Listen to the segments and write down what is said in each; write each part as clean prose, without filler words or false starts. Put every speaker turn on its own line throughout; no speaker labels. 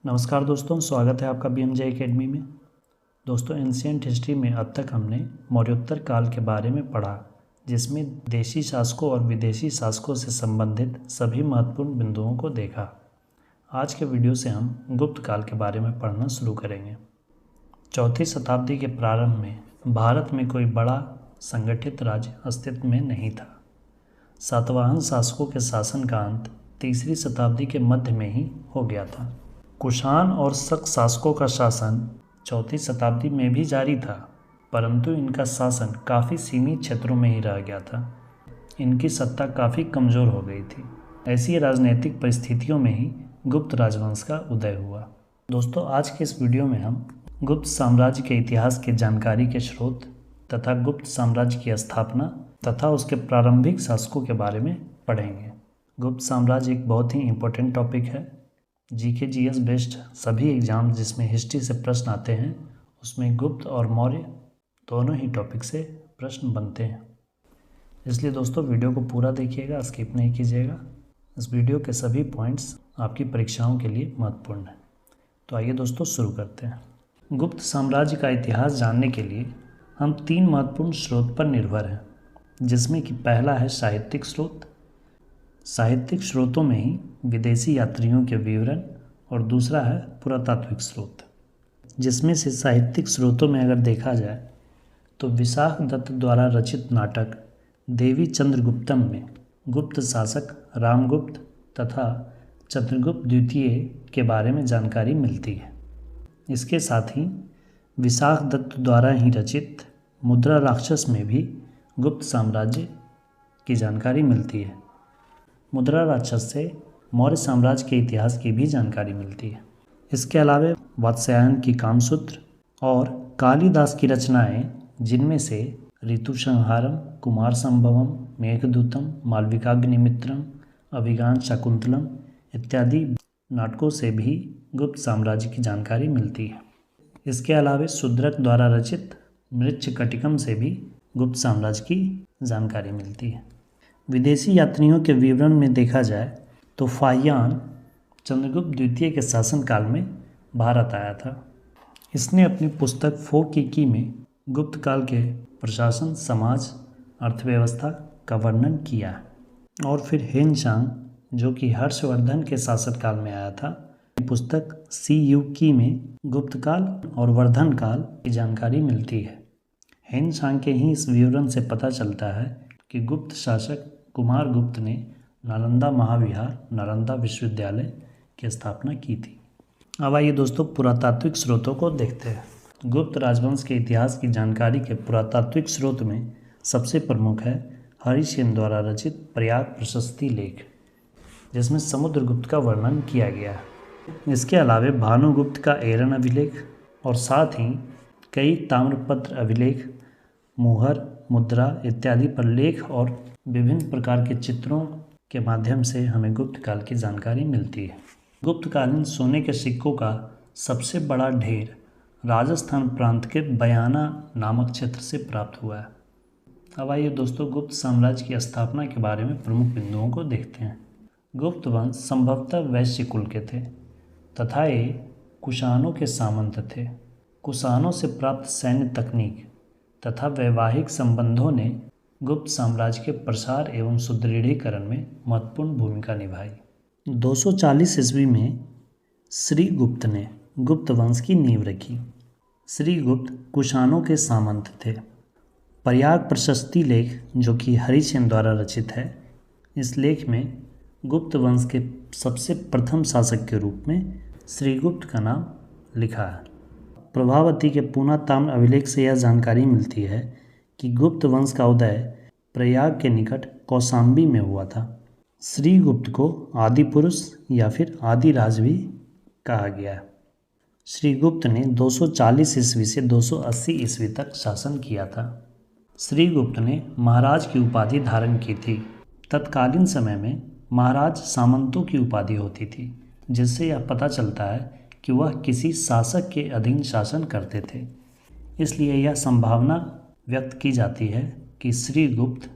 नमस्कार दोस्तों, स्वागत है आपका BMJ एकेडमी में। दोस्तों, एंशिएंट हिस्ट्री में अब तक हमने मौर्योत्तर काल के बारे में पढ़ा, जिसमें देशी शासकों और विदेशी शासकों से संबंधित सभी महत्वपूर्ण बिंदुओं को देखा। आज के वीडियो से हम गुप्त काल के बारे में पढ़ना शुरू करेंगे। चौथी शताब्दी के प्रारंभ में भारत में कोई बड़ा संगठित राज्य अस्तित्व में नहीं था। सातवाहन शासकों के शासन का अंत तीसरी शताब्दी के मध्य में ही हो गया था। कुषाण और शक शासकों का शासन चौथी शताब्दी में भी जारी था, परंतु इनका शासन काफ़ी सीमित क्षेत्रों में ही रह गया था। इनकी सत्ता काफ़ी कमज़ोर हो गई थी। ऐसी राजनीतिक परिस्थितियों में ही गुप्त राजवंश का उदय हुआ। दोस्तों, आज के इस वीडियो में हम गुप्त साम्राज्य के इतिहास की जानकारी के स्रोत तथा गुप्त साम्राज्य की स्थापना तथा उसके प्रारंभिक शासकों के बारे में पढ़ेंगे। गुप्त साम्राज्य एक बहुत ही इम्पोर्टेंट टॉपिक है। GK GS बेस्ड सभी एग्ज़ाम जिसमें हिस्ट्री से प्रश्न आते हैं, उसमें गुप्त और मौर्य दोनों ही टॉपिक से प्रश्न बनते हैं। इसलिए दोस्तों, वीडियो को पूरा देखिएगा, स्किप नहीं कीजिएगा। इस वीडियो के सभी पॉइंट्स आपकी परीक्षाओं के लिए महत्वपूर्ण हैं। तो आइए दोस्तों, शुरू करते हैं। गुप्त साम्राज्य का इतिहास जानने के लिए हम 3 महत्वपूर्ण स्रोत पर निर्भर हैं, जिसमें कि पहला है साहित्यिक स्रोत। साहित्यिक स्रोतों में ही विदेशी यात्रियों के विवरण, और दूसरा है पुरातात्विक स्रोत। जिसमें से साहित्यिक स्रोतों में अगर देखा जाए तो विशाख दत्त द्वारा रचित नाटक देवी चंद्रगुप्तम में गुप्त शासक रामगुप्त तथा चंद्रगुप्त द्वितीय के बारे में जानकारी मिलती है। इसके साथ ही विशाख दत्त द्वारा ही रचित मुद्रा राक्षस में भी गुप्त साम्राज्य की जानकारी मिलती है। मुद्रा राक्षस से मौर्य साम्राज्य के इतिहास की भी जानकारी मिलती है। इसके अलावा वात्स्यायन की कामसूत्र और कालिदास की रचनाएं, जिनमें से ऋतुसंहारम, कुमार संभवम, मेघदूतम, मालविकाग्निमित्रम, अभिज्ञान शाकुंतलम इत्यादि नाटकों से भी गुप्त साम्राज्य की जानकारी मिलती है। इसके अलावा शूद्रक द्वारा रचित मृच्छकटिकम से भी गुप्त साम्राज्य की जानकारी मिलती है। विदेशी यात्रियों के विवरण में देखा जाए तो फाहियान चंद्रगुप्त द्वितीय के शासनकाल में भारत आया था। इसने अपनी पुस्तक फोकिकी में गुप्त काल के प्रशासन, समाज, अर्थव्यवस्था का वर्णन किया। और फिर हेनशांग, जो कि हर्षवर्धन के शासनकाल में आया था, पुस्तक सीयूकी में गुप्त काल और वर्धन काल की जानकारी मिलती है। हेनशांग के ही इस विवरण से पता चलता है कि गुप्त शासक कुमार गुप्त ने नालंदा महाविहार, नालंदा विश्वविद्यालय की स्थापना की थी। अब आइए दोस्तों, पुरातात्विक स्रोतों को देखते हैं। गुप्त राजवंश के इतिहास की जानकारी के पुरातात्विक स्रोत में सबसे प्रमुख है हरिसेन द्वारा रचित प्रयाग प्रशस्ति लेख, जिसमें समुद्रगुप्त का वर्णन किया गया है। इसके अलावा भानुगुप्त का एरन अभिलेख और साथ ही कई ताम्रपत्र अभिलेख, मुहर, मुद्रा इत्यादि पर लेख और विभिन्न प्रकार के चित्रों के माध्यम से हमें गुप्त काल की जानकारी मिलती है। गुप्तकालीन सोने के सिक्कों का सबसे बड़ा ढेर राजस्थान प्रांत के बयाना नामक क्षेत्र से प्राप्त हुआ है। अब आइए दोस्तों, गुप्त साम्राज्य की स्थापना के बारे में प्रमुख बिंदुओं को देखते हैं। गुप्त वंश संभवतः वैश्य कुल के थे तथा ये कुषाणों के सामंत थे। कुषाणों से प्राप्त सैन्य तकनीक तथा वैवाहिक संबंधों ने गुप्त साम्राज्य के प्रसार एवं सुदृढ़ीकरण में महत्वपूर्ण भूमिका निभाई। 240 ईस्वी में श्रीगुप्त ने गुप्त वंश की नींव रखी। श्रीगुप्त कुषाणों के सामंत थे। प्रयाग प्रशस्ति लेख, जो कि हरिसेन द्वारा रचित है, इस लेख में गुप्त वंश के सबसे प्रथम शासक के रूप में श्रीगुप्त का नाम लिखा है। प्रभावती के पूना ताम्र अभिलेख से यह जानकारी मिलती है कि गुप्त वंश का उदय प्रयाग के निकट कौशाम्बी में हुआ था। श्रीगुप्त को आदि पुरुष या फिर आदि राज भी कहा गया है। श्रीगुप्त ने 240 ईस्वी से 280 ईस्वी तक शासन किया था। श्रीगुप्त ने महाराज की उपाधि धारण की थी। तत्कालीन समय में महाराज सामंतों की उपाधि होती थी, जिससे यह पता चलता है कि वह किसी शासक के अधीन शासन करते थे। इसलिए यह संभावना व्यक्त की जाती है कि श्रीगुप्त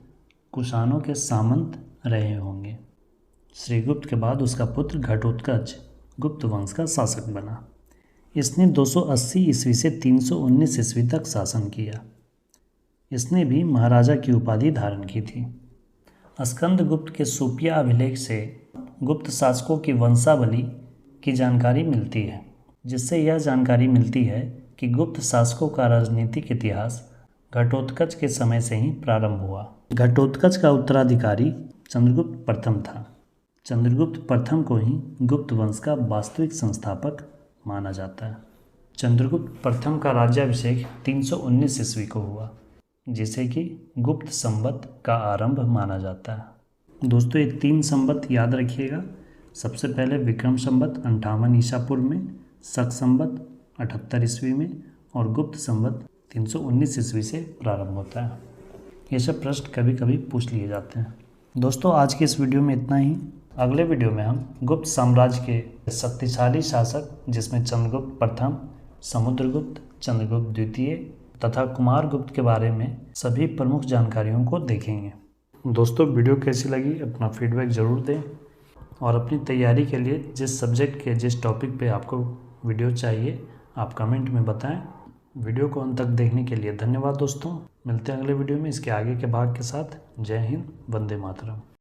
कुषाणों के सामंत रहे होंगे। श्रीगुप्त के बाद उसका पुत्र घटोत्कच गुप्त वंश का शासक बना। इसने 280 ईस्वी से 319 ईस्वी तक शासन किया। इसने भी महाराजा की उपाधि धारण की थी। स्कंदगुप्त के सूफिया अभिलेख से गुप्त शासकों की वंशावली की जानकारी मिलती है, जिससे यह जानकारी मिलती है कि गुप्त शासकों का राजनीतिक इतिहास घटोत्कच के समय से ही प्रारंभ हुआ। घटोत्कच का उत्तराधिकारी चंद्रगुप्त प्रथम था। चंद्रगुप्त प्रथम को ही गुप्त वंश का वास्तविक संस्थापक माना जाता है। चंद्रगुप्त प्रथम का राज्याभिषेक 319 ईस्वी को हुआ, जिसे कि गुप्त संवत का आरंभ माना जाता है। दोस्तों, ये 3 संवत याद रखिएगा। सबसे पहले विक्रम संवत 58 ईसा पूर्व में, शक संवत 78 ईस्वी में और गुप्त संवत 319 ईस्वी से प्रारंभ होता है। ये सब प्रश्न कभी कभी पूछ लिए जाते हैं। दोस्तों, आज की इस वीडियो में इतना ही। अगले वीडियो में हम गुप्त साम्राज्य के शक्तिशाली शासक, जिसमें चंद्रगुप्त प्रथम, समुद्रगुप्त, चंद्रगुप्त द्वितीय तथा कुमारगुप्त के बारे में सभी प्रमुख जानकारियों को देखेंगे। दोस्तों, वीडियो कैसी लगी अपना फीडबैक ज़रूर दें और अपनी तैयारी के लिए जिस सब्जेक्ट के जिस टॉपिक पे आपको वीडियो चाहिए आप कमेंट में बताएं। वीडियो को अंत तक देखने के लिए धन्यवाद दोस्तों। मिलते हैं अगले वीडियो में इसके आगे के भाग के साथ। जय हिंद, वंदे मातरम।